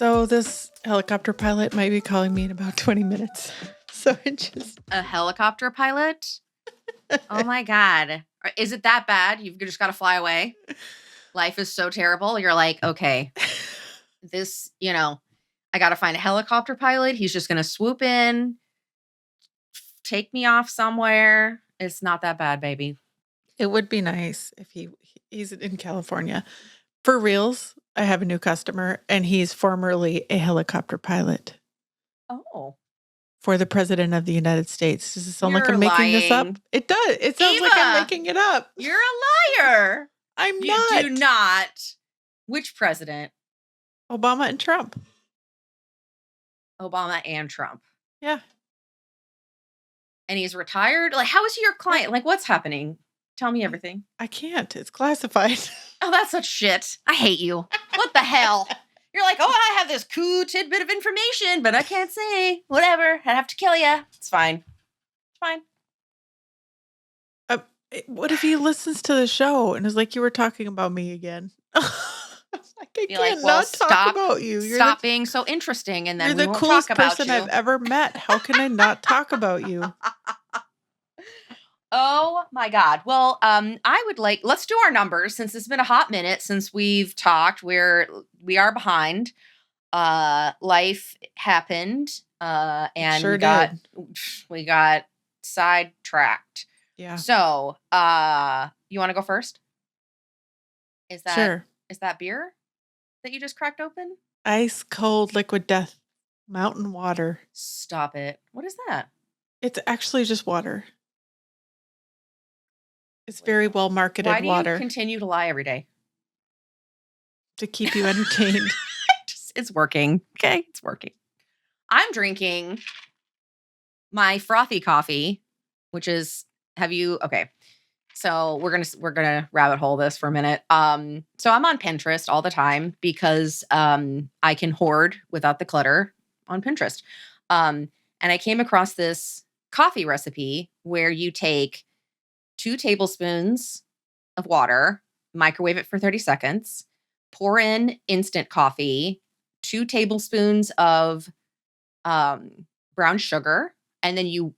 So this helicopter pilot might be calling me in about 20 minutes. So it just... A helicopter pilot? Oh my God. Is it that bad? You've just got to fly away? Life is so terrible. You're like, okay, this, I got to find a helicopter pilot. He's just going to swoop in, take me off somewhere. It's not that bad, baby. It would be nice if he's in California. For reals, I have a new customer, and he's formerly a helicopter pilot. Oh. For the president of the United States. Does it sound like You're I'm making this up? lying. It does. It sounds Eva, like I'm making it up. You're a liar. I'm You not. do not. Which president? Obama and Trump. Obama and Trump. Yeah. And he's retired? Like, how is he your client? Like, what's happening? Tell me everything. I can't. It's classified. Oh, that's such shit. I hate you. What the hell? You're like, oh, I have this cool tidbit of information, but I can't say. Whatever. I have to kill you. It's fine. It's fine. What if he listens to the show and is like, you were talking about me again? I can't not talk about you. Stop being so interesting, and then you're we the won't coolest talk about person you. I've ever met. How can I not talk about you? Oh my God. Well, I would let's do our numbers since it's been a hot minute since we've talked. We are behind. Life happened. And sure we got sidetracked. Yeah. So, you want to go first? Is that beer that you just cracked open? Ice cold Liquid+death mountain water. Stop it. What is that? It's actually just water. It's very well marketed water. Why do you continue to lie every day? To keep you entertained. It's working. Okay, it's working. I'm drinking my frothy coffee, which is okay. So we're gonna rabbit hole this for a minute. So I'm on Pinterest all the time because I can hoard without the clutter on Pinterest. And I came across this coffee recipe where you take 2 tablespoons of water, microwave it for 30 seconds, pour in instant coffee, 2 tablespoons of brown sugar, and then you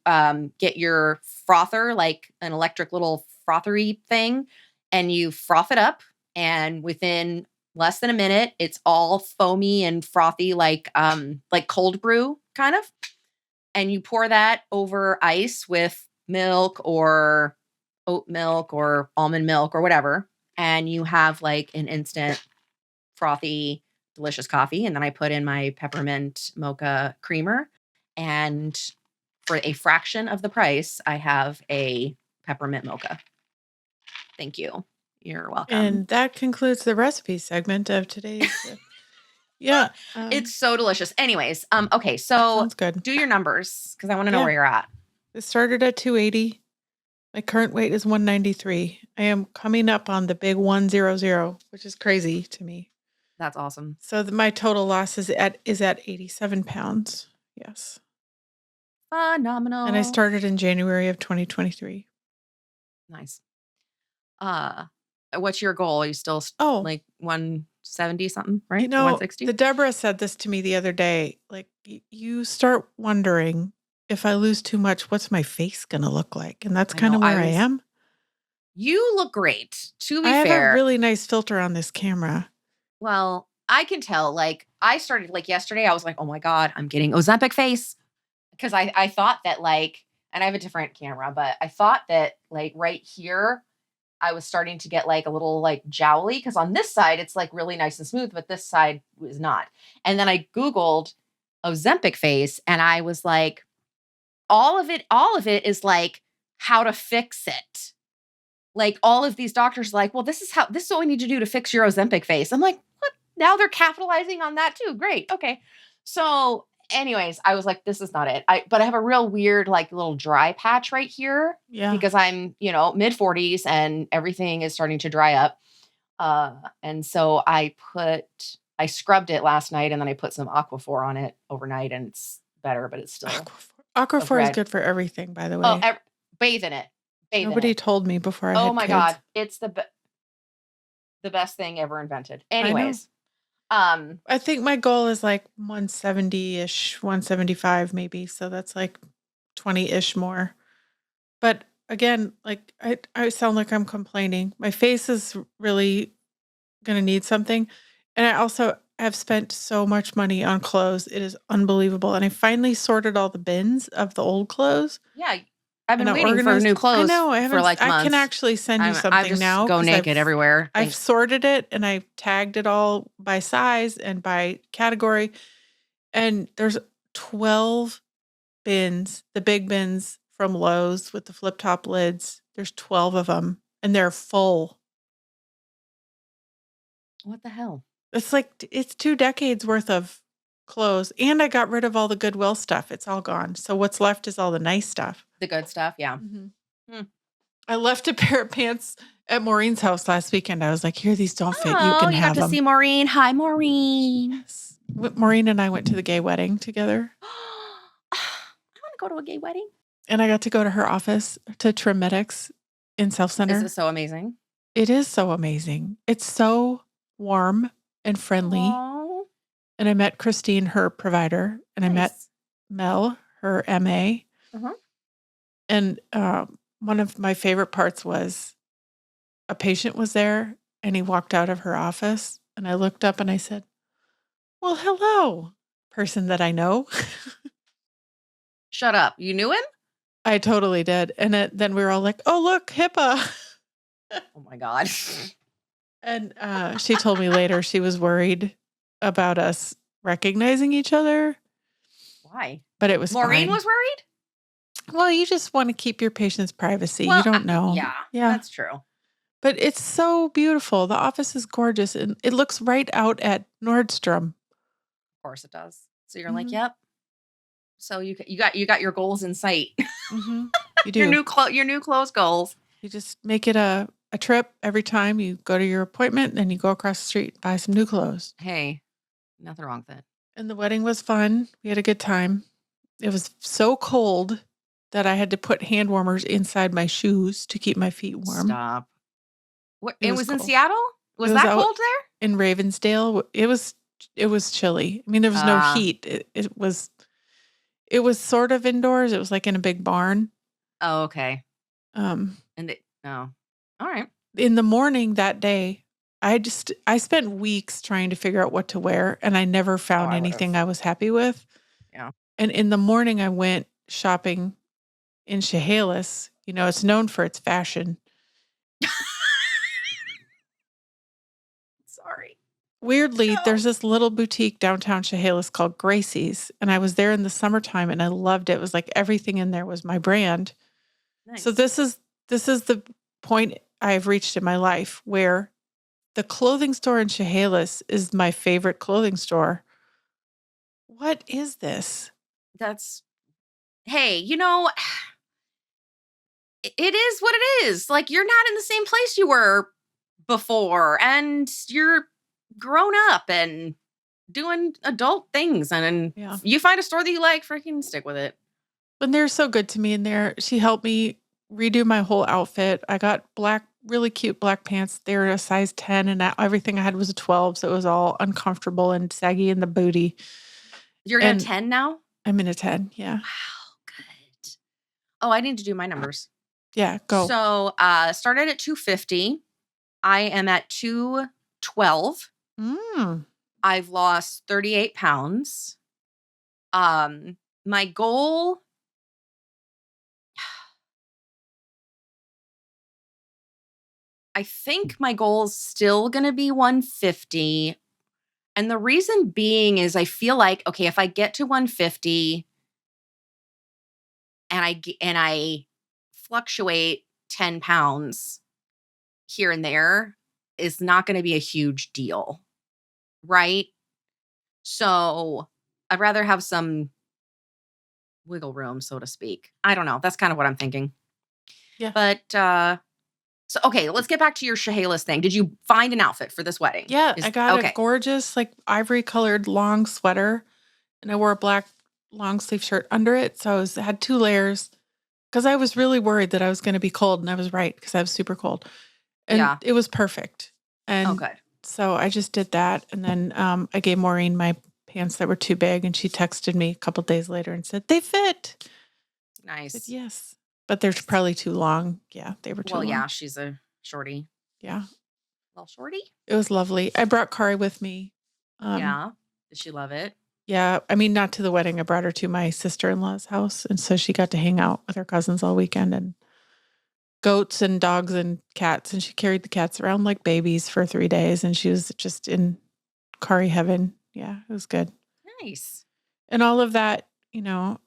get your frother, like an electric little frothery thing, and you froth it up. And within less than a minute, it's all foamy and frothy, like cold brew kind of. And you pour that over ice with milk or oat milk or almond milk or whatever. And you have like an instant frothy, delicious coffee. And then I put in my peppermint mocha creamer. And for a fraction of the price, I have a peppermint mocha. Thank you. You're welcome. And that concludes the recipe segment of today's. Yeah. It's so delicious. Anyways, okay, so sounds good. Do your numbers because I want to know where you're at. It started at 280. My current weight is 193. I am coming up on the big 100, which is crazy to me. That's awesome. So my total loss is at 87 pounds. Yes. Phenomenal. And I started in January of 2023. Nice. What's your goal? Are you still like 170 something, right? 160? The Deborah said this to me the other day. Like, you start wondering, if I lose too much, what's my face going to look like? And that's kind of where I am. You look great, to be fair. I have a really nice filter on this camera. Well, I can tell. Like, I started yesterday, I was like, oh my God, I'm getting Ozempic+face. Because I thought that and I have a different camera, but I thought that right here, I was starting to get a little jowly. Because on this side, it's really nice and smooth, but this side was not. And then I Googled Ozempic+face, and I was like, all of it is how to fix it. All of these doctors are well, this is what we need to do to fix your Ozempic+face. I'm like, what? Now they're capitalizing on that too. Great. Okay. So anyways, I was like, this is not it. But I have a real weird, little dry patch right here. Yeah. Because I'm, mid 40s and everything is starting to dry up. And so I scrubbed it last night, and then I put some Aquaphor on it overnight, and it's better, but it's still. Aquaphor is good for everything, by the way. Oh, bathe in it. Nobody told me before I had kids. Oh my God. It's the best thing ever invented. Anyways. I think my goal is like 170-ish, 175 maybe. So that's like 20-ish more. But again, like I sound like I'm complaining. My face is really going to need something. And I also have spent so much money on clothes. It is unbelievable. And I finally sorted all the bins of the old clothes. Yeah. I've been And I'm waiting for organized. new clothes I know. I for haven't. like I months. can actually send you I something just now go 'cause naked everywhere. I've Thanks. sorted it and I tagged it all by size and by category. And there's 12 bins, the big bins from Lowe's with the flip top lids. There's 12 of them and they're full. What the hell? It's like it's 2 decades worth of clothes, and I got rid of all the Goodwill stuff. It's all gone. So what's left is all the nice stuff. The good stuff, yeah. I left a pair of pants at Maureen's house last weekend. I was like, "Here, these don't fit. You Oh, can you have got to them." see Maureen. Hi, Maureen. Yes. Maureen and I went to the gay wedding together, I want to go to a gay wedding. and I got to go to her office to Trimedics in South Is Center. this so amazing? It is so amazing. It's so warm and friendly. Aw, And I met Christine, her provider, and I met nice. Mel, her MA. Uh-huh. And one of my favorite parts was a patient was there and he walked out of her office and I looked up and I said, "Well, hello, person that I know." Shut up. You knew him? I totally did. And then we were all like, "Oh, look, HIPAA." Oh my God. And she told me later she was worried about us recognizing each other, Why? but it was Maureen fine. was worried? Well, you just want to keep your patient's privacy. Well, You don't know. Yeah, Yeah. that's true. But it's so beautiful. The office is gorgeous and it looks right out at Nordstrom. Of course it does. So you're like, Mhm. yep. So you got your goals in sight. Mhm. You do. Your new clothes goals. You just make it a trip every time you go to your appointment, then you go across the street, buy some new clothes. Hey, nothing wrong with it. And the wedding was fun. We had a good time. It was so cold that I had to put hand warmers inside my shoes to keep my feet warm. Stop. What? It It was was in cold. Seattle? Was It was that out cold there? in Ravensdale. It was chilly. I mean, there was no heat. It was sort of indoors. It was like in a big barn. Oh, okay. Um, All right. in the morning that day, I spent weeks trying to figure out what to wear and I never found I would've. anything I was happy with. Yeah. And in the morning I went shopping in Chehalis. You know, it's known for its fashion. Sorry. Weirdly, No. there's this little boutique downtown Chehalis called Gracie's, and I was there in the summertime and I loved it. It was like everything in there was my brand. Nice. So this is the point I've reached in my life where the clothing store in Chehalis is my favorite clothing store. What is this? Hey, it is what it is. Like, you're not in the same place you were before, and you're grown up and doing adult things, and Yeah. you find a store that you like, freaking stick with it. And they're so good to me in there. She helped me redo my whole outfit. I got really cute black pants. They were a size 10 and everything I had was a 12. So it was all uncomfortable and saggy in the booty. You're in a 10 now? I'm in a 10. Yeah. Wow, good. Oh, I need to do my numbers. Yeah, go. So, started at 250. I am at 212. I've lost 38 pounds. My goal, I think my goal is still going to be 150. And the reason being is I feel like, okay, if I get to 150 and I fluctuate 10 pounds here and there, is not going to be a huge deal, right? So I'd rather have some wiggle room, so to speak. I don't know. That's kind of what I'm thinking. Yeah. But so okay, let's get back to your Chehalis thing. Did you find an outfit for this wedding? Yeah, I got a gorgeous, like ivory colored long sweater, and I wore a black long sleeve shirt under it. So I had 2 layers because I was really worried that I was going to be cold, and I was right because I was super cold. And it was perfect. And good. So I just did that. And then I gave Maureen my pants that were too big, and she texted me a couple days later and said, they fit. I said, Nice. yes. But they're probably too long. Yeah, they were too long. Yeah, she's a shorty. Yeah. Little shorty? It was lovely. I brought Kari with me. Yeah. Did she love it? Yeah. I mean, not to the wedding. I brought her to my sister-in-law's house. And so she got to hang out with her cousins all weekend, and goats and dogs and cats. And she carried the cats around like babies for 3 days. And she was just in Kari heaven. Yeah, it was good. Nice. And all of that,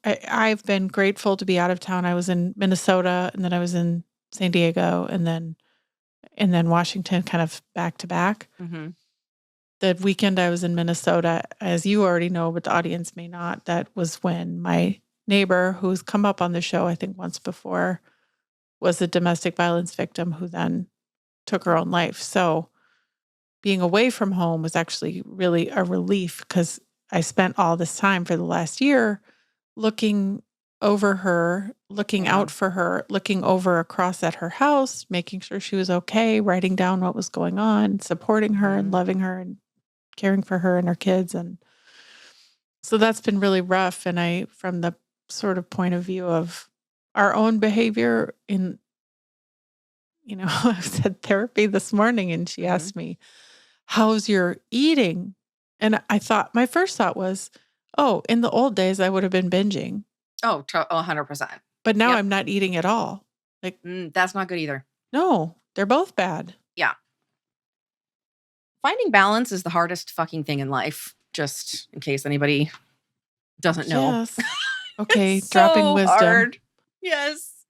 I've been grateful to be out of town. I was in Minnesota, and then I was in San Diego, and then Washington, kind of back to back. Mm-hmm. The weekend I was in Minnesota, as you already know, but the audience may not, that was when my neighbor, who's come up on the show, I think once before, was a domestic violence victim who then took her own life. So being away from home was actually really a relief, because I spent all this time for the last year looking over her, looking out for her, looking over across at her house, making sure she was okay, writing down what was going on, supporting her and loving her and caring for her and her kids. And so that's been really rough. And from the sort of point of view of our own behavior I said therapy this morning, and she asked me, how's your eating? And my first thought was, oh, in the old days, I would have been binging. Oh, 100%. But now I'm not eating at all. Like, that's not good either. No, they're both bad. Yeah. Finding balance is the hardest fucking thing in life, just in case anybody doesn't know. Yes. Okay, It's dropping so wisdom. Hard. Yes.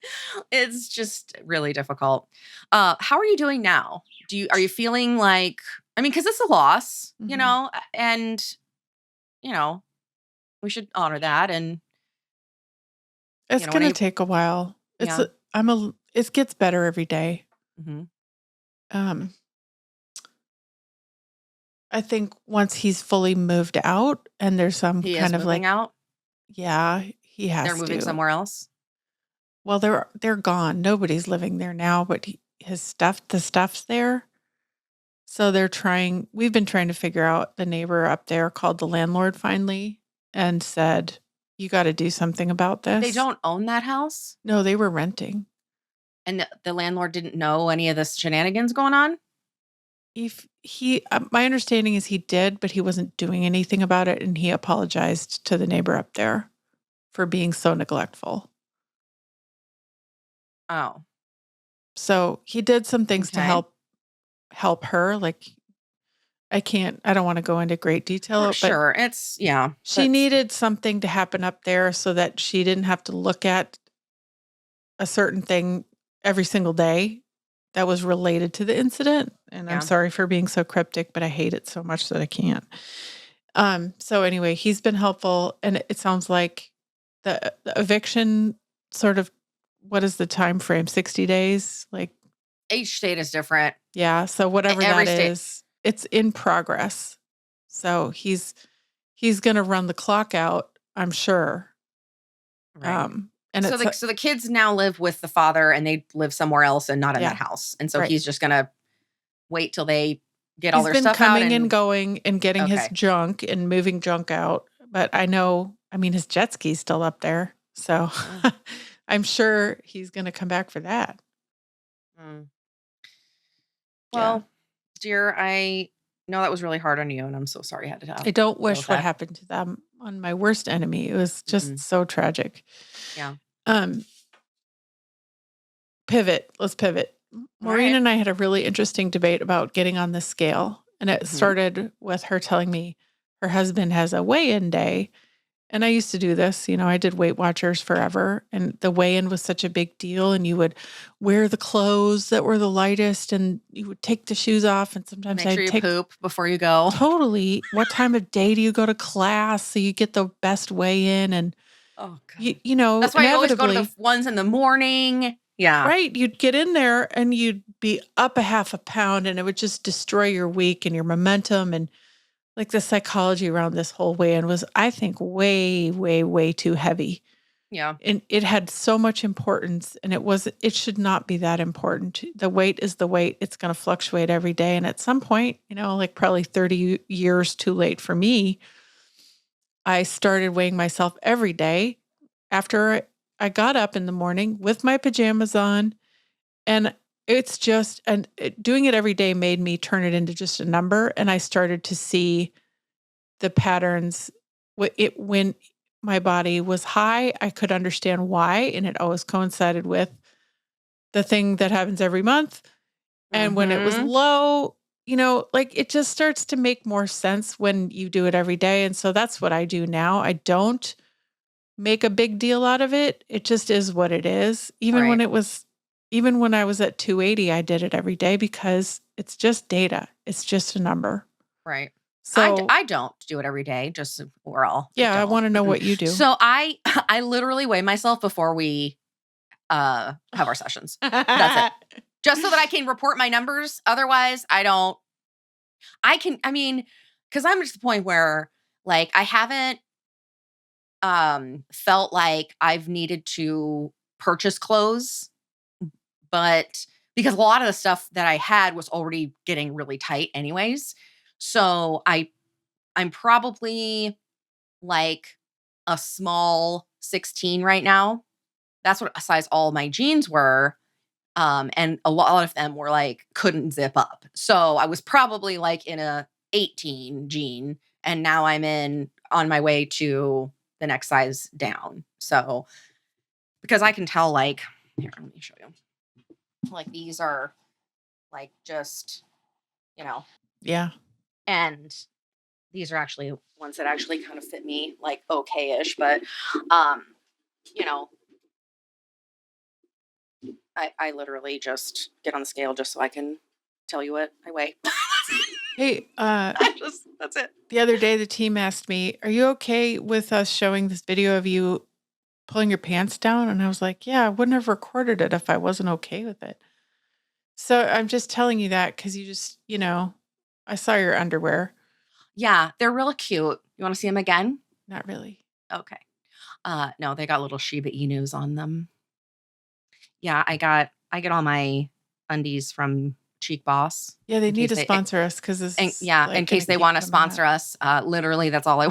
It's just really difficult. How are you doing now? Are you feeling like, because it's a loss, and we should honor that. And it's going to take a while. It gets better every day. Mm-hmm. I think once he's fully moved out, and there's some kind of like out. Yeah, he has. They're moving somewhere else. Well, they're gone. Nobody's living there now, but the stuff's there. So we've been trying to figure out, the neighbor up there called the landlord finally and said, you got to do something about this. They don't own that house? No, they were renting. And the landlord didn't know any of this shenanigans going on? My understanding is he did, but he wasn't doing anything about it. And he apologized to the neighbor up there for being so neglectful. Oh. So he did some things to help her. Like, I don't want to go into great detail. But sure. She needed something to happen up there so that she didn't have to look at a certain thing every single day that was related to the incident. And I'm sorry for being so cryptic, but I hate it so much that I can't. So anyway, he's been helpful. And it sounds like the eviction sort of, what is the time frame? 60 days? Like, each state is different. Yeah. So whatever that is, it's in progress. So he's going to run the clock out, I'm sure. Right. And so the kids now live with the father, and they live somewhere else and not in that house. And so he's just going to wait till they get all their stuff out. He's been coming and going and getting his junk and moving junk out. But his jet ski's still up there. So I'm sure he's going to come back for that. Well, dear, I know that was really hard on you, and I'm so sorry I had to tell. I don't wish what happened to them on my worst enemy. It was just so tragic. Yeah. Pivot. Let's pivot. Maureen and I had a really interesting debate about getting on the scale. And it started with her telling me her husband has a weigh-in day. And I used to do this, I did Weight Watchers forever. And the weigh-in was such a big deal. And you would wear the clothes that were the lightest, and you would take the shoes off. And sometimes Make sure you poop before you go. Totally. What time of day do you go to class so you get the best weigh-in? And oh, God. That's why I always go to the ones in the morning. Yeah. Right. You'd get in there and you'd be up a half a pound, and it would just destroy your week and your momentum. And like, the psychology around this whole weigh-in was, I think, way, way, way too heavy. Yeah. And it had so much importance, and it should not be that important. The weight is the weight. It's going to fluctuate every day. And at some point, like probably 30 years too late for me, I started weighing myself every day after I got up in the morning with my pajamas on. And it's just, doing it every day made me turn it into just a number. And I started to see the patterns. When my body was high, I could understand why. And it always coincided with the thing that happens every month. And when it was low, it just starts to make more sense when you do it every day. And so that's what I do now. I don't make a big deal out of it. It just is what it is. Even when I was at 280, I did it every day because it's just data. It's just a number. Right. So I don't do it every day, just so we're all. Yeah, I want to know what you do. So I literally weigh myself before we have our sessions. That's it. Just so that I can report my numbers. Otherwise, because I'm just the point where like I haven't felt like I've needed to purchase clothes, but because a lot of the stuff that I had was already getting really tight anyways. So I'm probably like a small 16 right now. That's what size all my jeans were. And a lot of them were like couldn't zip up. So I was probably like in a 18 jean, and now I'm on my way to the next size down. So because I can tell, like, here, let me show you. Like these are like just, Yeah. and these are actually ones that actually kind of fit me like okay-ish, but you know, I literally just get on the scale just so I can tell you what I weigh. Hey, That's it. the other day the team asked me, "Are you okay with us showing this video of you pulling your pants down?" And I was like, "Yeah, I wouldn't have recorded it if I wasn't okay with it." So I'm just telling you that because you just, I saw your underwear. Yeah, they're real cute. You want to see them again? Not really. Okay. No, they got little Shiba Inus on them. Yeah, I get all my undies from Cheek Boss. Yeah, they in need case to they- sponsor us because this And is yeah, like in case gonna they keep want to coming sponsor up. us, literally that's all I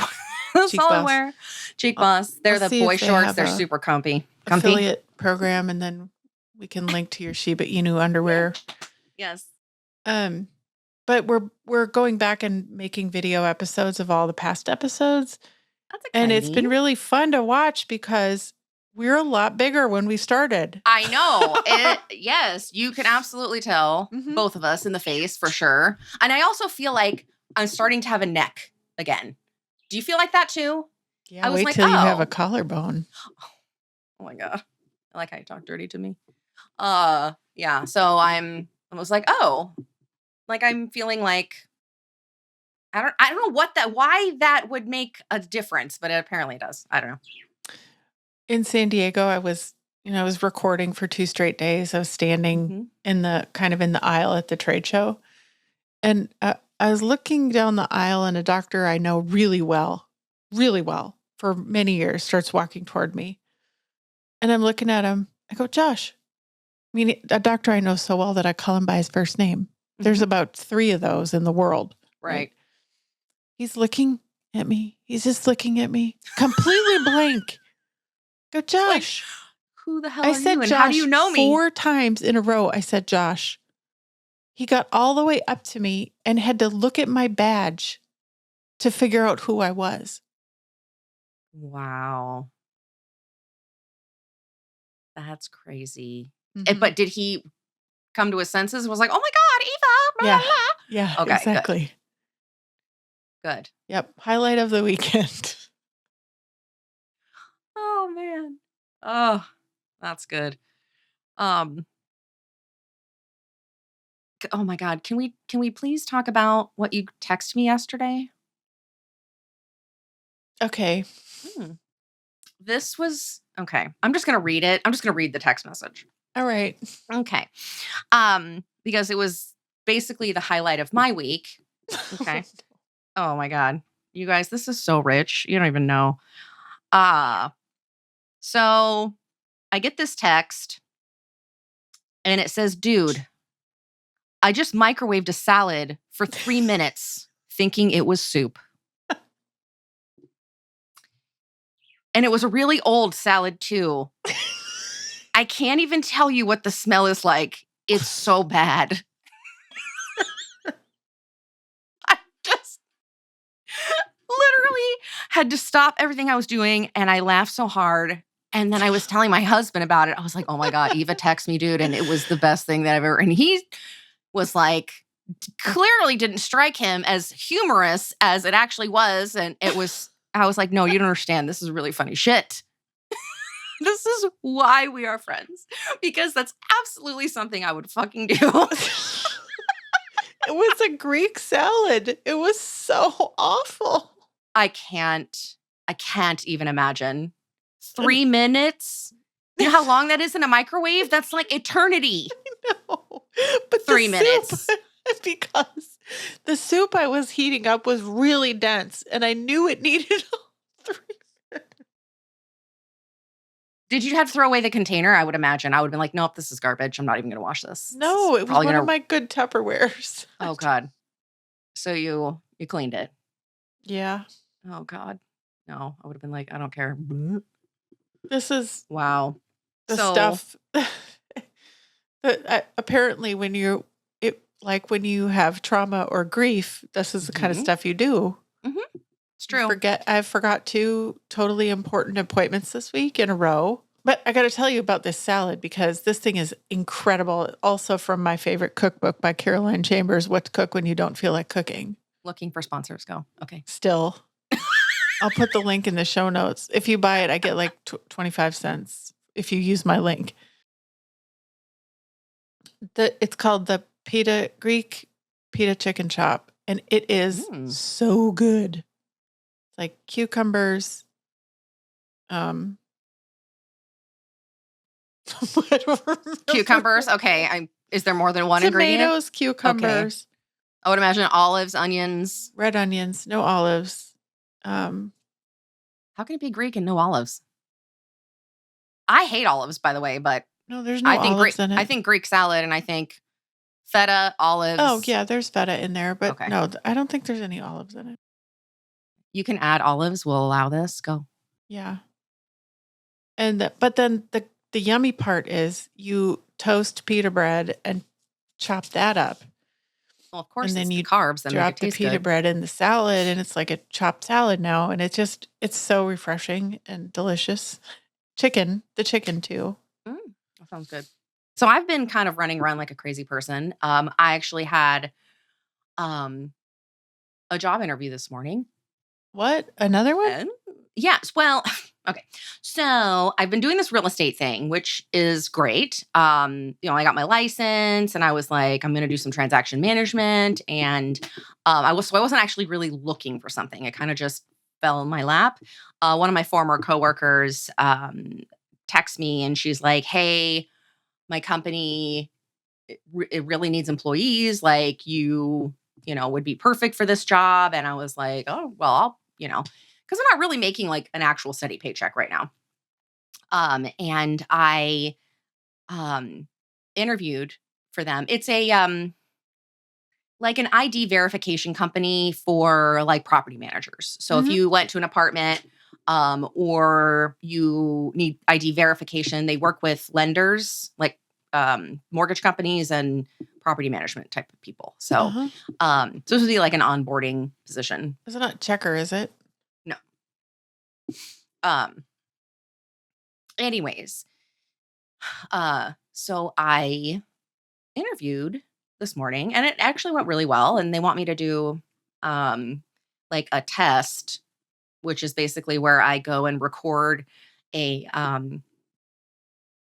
that's Cheek all I Boss. wear. Cheek I'll- Boss. They're I'll the see boy if they shorts. have They're a super comfy. affiliate program, and then we can link to your Shiba Inu underwear. Yes. But we're going back and making video episodes of all the past episodes. That's And exciting. it's been really fun to watch because we're a lot bigger when we started. I know. Yes, you can absolutely tell Mhm. both of us in the face for sure. And I also feel like I'm starting to have a neck again. Do you feel like that too? Yeah, I was wait like, till you have oh. a collarbone. Oh my God. I like how you talk dirty to me. Yeah. So I was like, oh, like I'm feeling like I don't know why that would make a difference, but it apparently does. I don't know. In San Diego, I was recording for 2 straight days. I was standing in the aisle at the trade show. And I was looking down the aisle, and a doctor I know really well for many years starts walking toward me. And I'm looking at him. I go, "Josh." I mean, a doctor I know so well that I call him by his first name. There's about 3 of those in the world. Right. He's looking at me. He's just looking at me, completely blank. Go, "Josh." Like, who the hell I are said you and Josh how do you know me? 4 times in a row. I said, "Josh." He got all the way up to me and had to look at my badge to figure out who I was. Wow. That's crazy. Mhm. But did he come to his senses and was like, oh my God, Eva, blah, Yeah. blah, blah. Yeah, Okay, exactly. Good. Yep. Highlight of the weekend. Oh man. Oh, that's good. Oh my God. Can we please talk about what you texted me yesterday? Okay. This was okay. I'm just gonna read it. I'm just gonna read the text message. All right. Okay. Because it was basically the highlight of my week. Okay. Oh my God. You guys, this is so rich. You don't even know. So I get this text and it says, dude, I just microwaved a salad for 3 minutes thinking it was soup. And it was a really old salad too. I can't even tell you what the smell is like. It's so bad. I just literally had to stop everything I was doing and I laughed so hard. And then I was telling my husband about it. I was like, oh my God, Eva texted me, dude. And it was the best thing that I've ever, and he was like, clearly didn't strike him as humorous as it actually was. And it was, I was like, no, you don't understand. This is really funny shit. This is why we are friends. Because that's absolutely something I would fucking do. It was a Greek salad. It was so awful. I can't even imagine. 3 minutes? You know how long that is in a microwave? That's like eternity. No, but 3 minutes. Because the soup I was heating up was really dense, and I knew it needed 3 minutes. Did you have to throw away the container? I would imagine. I would have been like, nope, this is garbage. I'm not even going to wash this. No, it was one of my good Tupperwares. Oh, God. So you cleaned it? Yeah. Oh, God. No, I would have been like, I don't care. This is wow. The stuff that apparently when when you have trauma or grief, this is the kind of stuff you do. Mm-hmm. It's true. I forgot 2 totally important appointments this week in a row. But I got to tell you about this salad because this thing is incredible. Also from my favorite cookbook by Caroline Chambers, What to Cook When You Don't Feel Like Cooking. Looking for sponsors. Go. Okay. Still. I'll put the link in the show notes. If you buy it, I get like 25 cents if you use my link. It's called the Pita Greek Pita chicken chop, and it is so good. It's like cucumbers. Cucumbers. Okay. Is there more than one ingredient? Tomatoes, cucumbers. Okay. I would imagine olives, onions. Red onions, no olives. How can it be Greek and no olives? I hate olives, by the way, but no, there's no olives in it. I think Greek salad and I think feta, olives. Oh, yeah, there's feta in there, but no, I don't think there's any olives in it. You can add olives. We'll allow this. Go. Yeah. But then the yummy part is you toast pita bread and chop that up. Well, of course, and then you carbs that drop the pita bread in the salad, and it's like a chopped salad now, and it's so refreshing and delicious. The chicken too. That sounds good. So I've been kind of running around like a crazy person. I actually had a job interview this morning. What? Another one? Yes. Well, okay. So I've been doing this real estate thing, which is great. I got my license and I was like, I'm going to do some transaction management. And I wasn't actually really looking for something. It kind of just fell in my lap. One of my former coworkers texts me and she's like, hey, my company, it really needs employees. Like you would be perfect for this job. And I was like, oh, well, because I'm not really making like an actual steady paycheck right now. And I interviewed for them. It's a like an ID verification company for like property managers. So if you went to an apartment or you need ID verification, they work with lenders like mortgage companies and property management type of people. So so this would be like an onboarding position. It's not Checker, is it? No. Anyways, so I interviewed this morning and it actually went really well. And they want me to do like a test, which is basically where I go and record a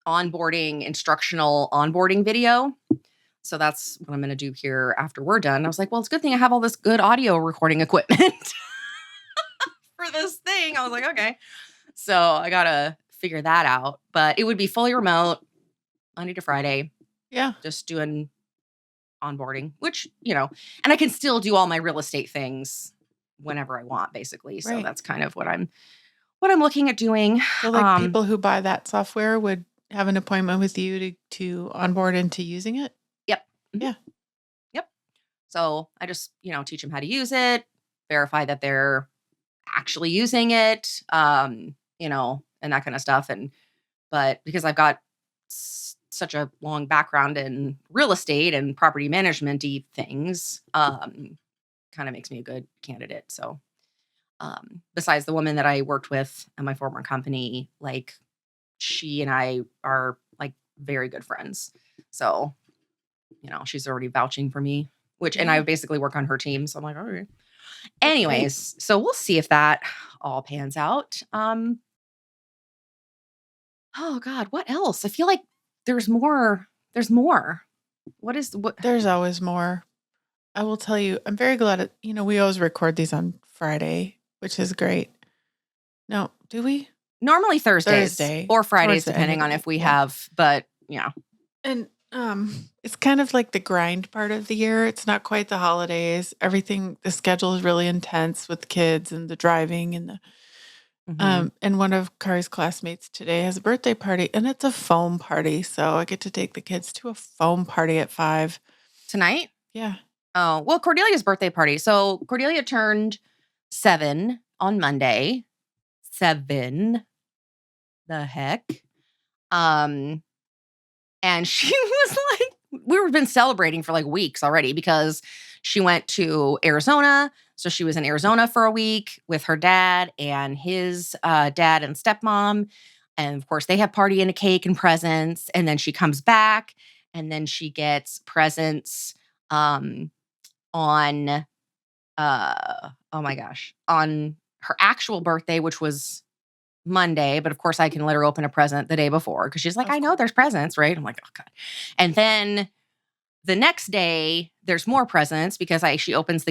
instructional onboarding video. So that's what I'm going to do here after we're done. I was like, well, it's a good thing I have all this good audio recording equipment for this thing. I was like, okay. So I got to figure that out, but it would be fully remote Monday to Friday. Yeah. Just doing onboarding, which, and I can still do all my real estate things whenever I want, basically. So that's kind of what I'm what I'm looking at doing. So like people who buy that software would have an appointment with you to onboard into using it? Yep. Mhm. Yeah. Yep. So I just, teach them how to use it, verify that they're actually using it, and that kind of stuff. But because I've got such a long background in real estate and property management-y things, kind of makes me a good candidate. So, besides the woman that I worked with at my former company, like she and I are like very good friends. So, she's already vouching for me, and I Yeah. basically work on her team. So I'm like, all right. That's great. Anyways, so we'll see if that all pans out. Oh God, what else? I feel like there's more. There's more. What? There's always more. I will tell you, I'm very glad we always record these on Friday, which is great. No, do we? Normally Thursdays Thursday or towards Fridays, the end depending of on the if week. we Yeah. have. But yeah, And it's kind of like the grind part of the year. It's not quite the holidays. The schedule is really intense with kids and the driving and and one of Kari's classmates today has a birthday party and it's a foam party. So I get to take the kids to a foam party at 5. tonight. Yeah. Oh well, Cordelia's birthday party. So Cordelia turned 7 on Monday. 7. The heck. Um, and she was like, we've been celebrating for like weeks already because she went to Arizona. So she was in Arizona for a week with her dad and his dad and stepmom. And of course, they have party and a cake and presents. And then she comes back and then she gets presents on, oh my gosh, on her actual birthday, which was Monday, but of course I can let her open a present the day before because she's like, Of I know course. there's presents, right? I'm like, oh God. And then the next day there's more presents because she opens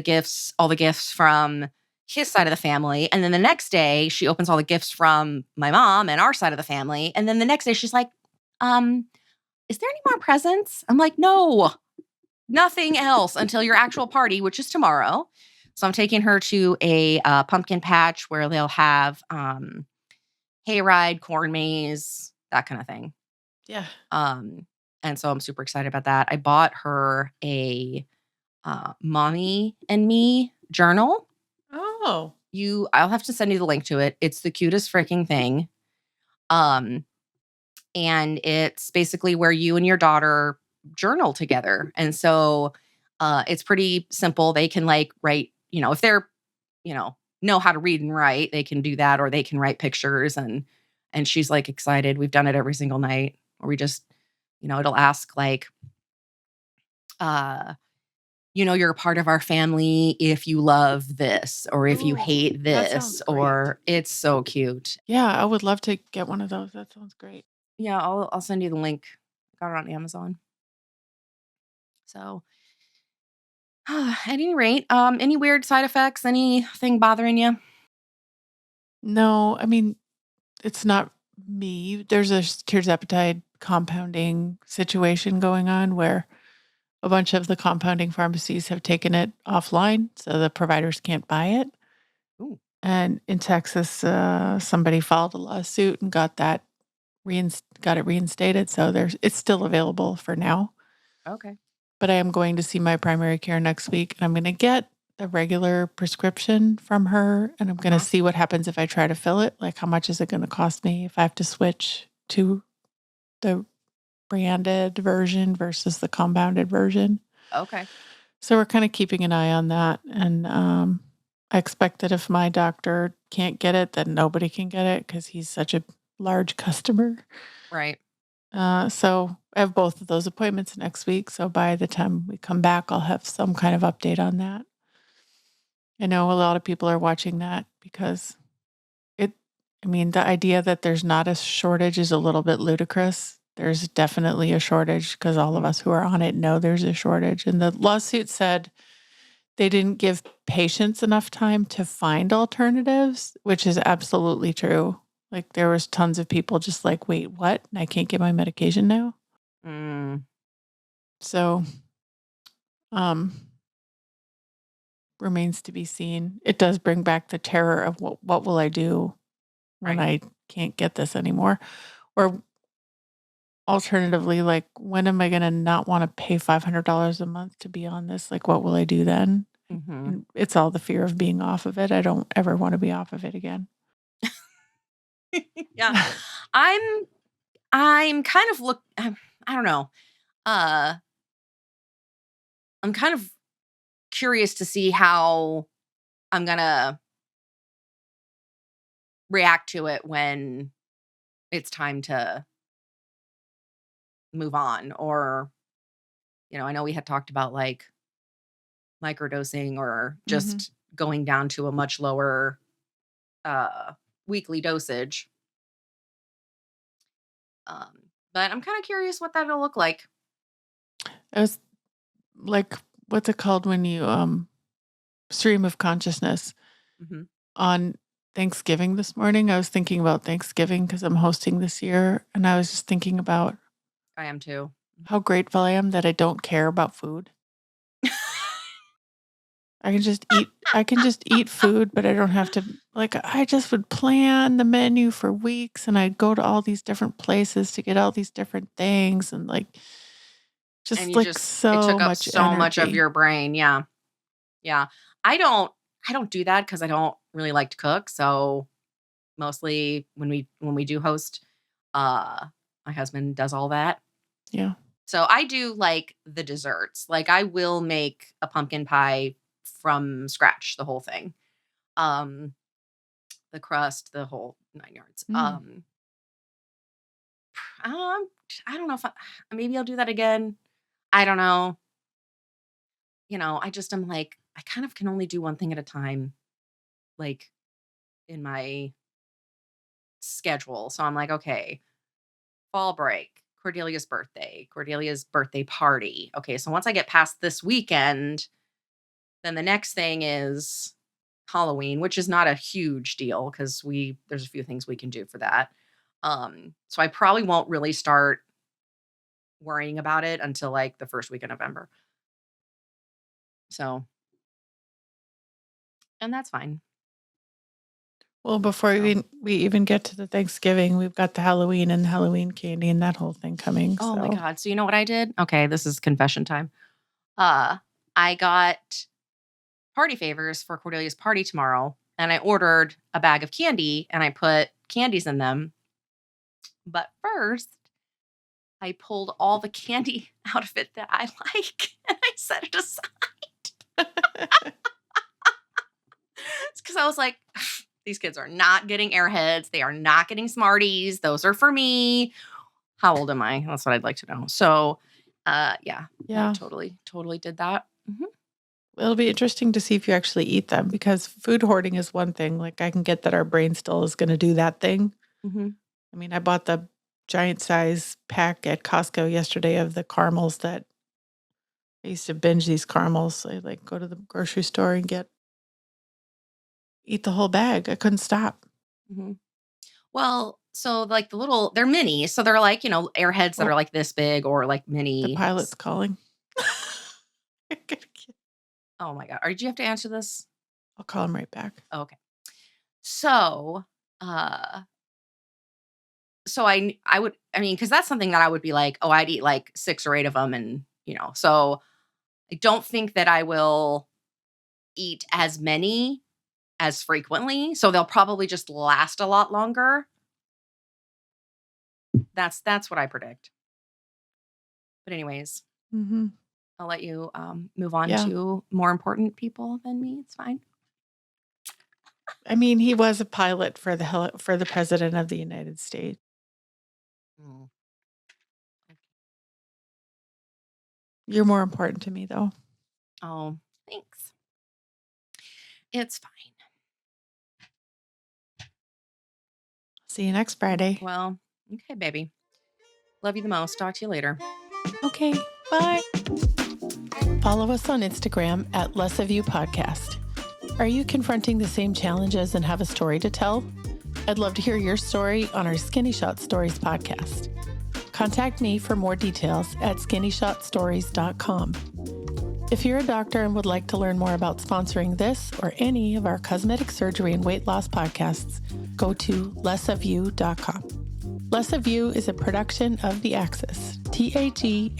all the gifts from his side of the family. And then the next day she opens all the gifts from my mom and our side of the family. And then the next day she's like, is there any more presents? I'm like, no, nothing else until your actual party, which is tomorrow. So I'm taking her to a pumpkin patch where they'll have hayride, corn maze, that kind of thing. Yeah. And so I'm super excited about that. I bought her a mommy and me journal. Oh. I'll have to send you the link to it. It's the cutest freaking thing. And it's basically where you and your daughter journal together. And so it's pretty simple. They can like write, if they're, know how to read and write, they can do that, or they can write pictures. And she's like excited. We've done it every single night, or we just, it'll ask like, you're a part of our family if you love this, or if you Ooh, hate that sounds this, great. or it's so cute. Yeah, I would love to get one of those. That sounds great. Yeah, I'll send you the link. Got it on Amazon. So at any rate, any weird side effects, anything bothering you? No, I mean, it's not me. There's a tirzepatide compounding situation going on where a bunch of the compounding pharmacies have taken it offline, so the providers can't buy it. Ooh, And in Texas, somebody filed a lawsuit and got it reinstated. So it's still available for now. okay. But I am going to see my primary care next week, and I'm going to get the regular prescription from her, and I'm going to see what happens if I try to fill it. Like, how much is it going to cost me if I have to switch to the branded version versus the compounded version? Okay. So we're kind of keeping an eye on that. And I expect that if my doctor can't get it, then nobody can get it because he's such a large customer. Right. So I have both of those appointments next week. So by the time we come back, I'll have some kind of update on that. I know a lot of people are watching that because the idea that there's not a shortage is a little bit ludicrous. There's definitely a shortage because all of us who are on it know there's a shortage. And the lawsuit said they didn't give patients enough time to find alternatives, which is absolutely true. Like there was tons of people just like, wait, what? I can't get my medication now. Mm, So, um, remains to be seen. It does bring back the terror of what will I do when Right. I can't get this anymore? Or alternatively, like, when am I gonna not wanna pay $500 a month to be on this? Like, what will I do then? Mm-hmm. And it's all the fear of being off of it. I don't ever wanna be off of it again. Yeah. I'm I'm kind of I don't know. Uh I'm kind of curious to see how I'm gonna react to it when it's time to move on. Or, I know we had talked about like microdosing or Mhm. just going down to a much lower uh weekly dosage. But I'm kind of curious what that'll look like. I was like, what's it called when you, stream of consciousness Hmm. on Thanksgiving this morning? I was thinking about Thanksgiving because I'm hosting this year, and I was just thinking about I am too. how grateful I am that I don't care about food. I can just eat food, but I don't have to like, I just would plan the menu for weeks, and I'd go to all these different places to get all these different things, and, like, And just, you like, just it so took up much so much of energy. your brain. Yeah. Yeah. I don't I don't do that cuz I don't really like to cook. So mostly when we do host, uh my husband does all that. Yeah. So I do like the desserts. Like I will make a pumpkin pie from scratch, the whole thing. Um the crust, the whole 9 yards. Mm. Um I don't know if maybe I'll do that again. I don't know. I just am like I kind of can only do one thing at a time, like in my schedule. So I'm like, okay, fall break, Cordelia's birthday party. Okay, so once I get past this weekend, then the next thing is Halloween, which is not a huge deal because there's a few things we can do for that. So I probably won't really start worrying about it until like the first week of November. So, and that's fine. Well, before So, we even get to the Thanksgiving, we've got the Halloween and Halloween candy and that whole thing coming, oh my so God. So you know what I did? Okay, this is confession time. Uh, I got party favors for Cordelia's party tomorrow, and I ordered a bag of candy and I put candies in them. But first, I pulled all the candy out of it that I like and I set it aside. It's because I was like, these kids are not getting Airheads. They are not getting Smarties. Those are for me. How old am I? That's what I'd like to know. So, yeah, Yeah. totally, totally did that. It'll be interesting to see if you actually eat them because food hoarding is one thing, like, I can get that our brain still is gonna do that thing. Mm-hmm. I mean, I bought the giant size pack at Costco yesterday of the caramels that I used to binge these caramels. I, like, go to the grocery store and eat the whole bag. I couldn't stop. Mm-hmm. Well, so like they're mini. So they're like, Airheads that Oh, are like this big or like the mini. pilot's calling. Oh my God. Did you have to answer this? I'll call him right back. Okay. So, uh, I would, because that's something that I would be like, oh, I'd eat like 6 or 8 of them. And, so I don't think that I will eat as many as frequently. So they'll probably just last a lot longer. That's what I predict. But anyways, Mhm. I'll let you move on Yeah. to more important people than me. It's fine. I mean, he was a pilot for for the president of the United States. Mm. You're more important to me, though. Oh, thanks. It's fine. See you next Friday. Well, okay, baby. Love you the most. Talk to you later. Okay, bye. Follow us on Instagram at Less of You Podcast. Are you confronting the same challenges and have a story to tell? I'd love to hear your story on our Skinny Shot Stories podcast. Contact me for more details at skinnyshotstories.com. If you're a doctor and would like to learn more about sponsoring this or any of our cosmetic surgery and weight loss podcasts, go to lessofyou.com. Less of You is a production of The Axis, TAGAXIS.io,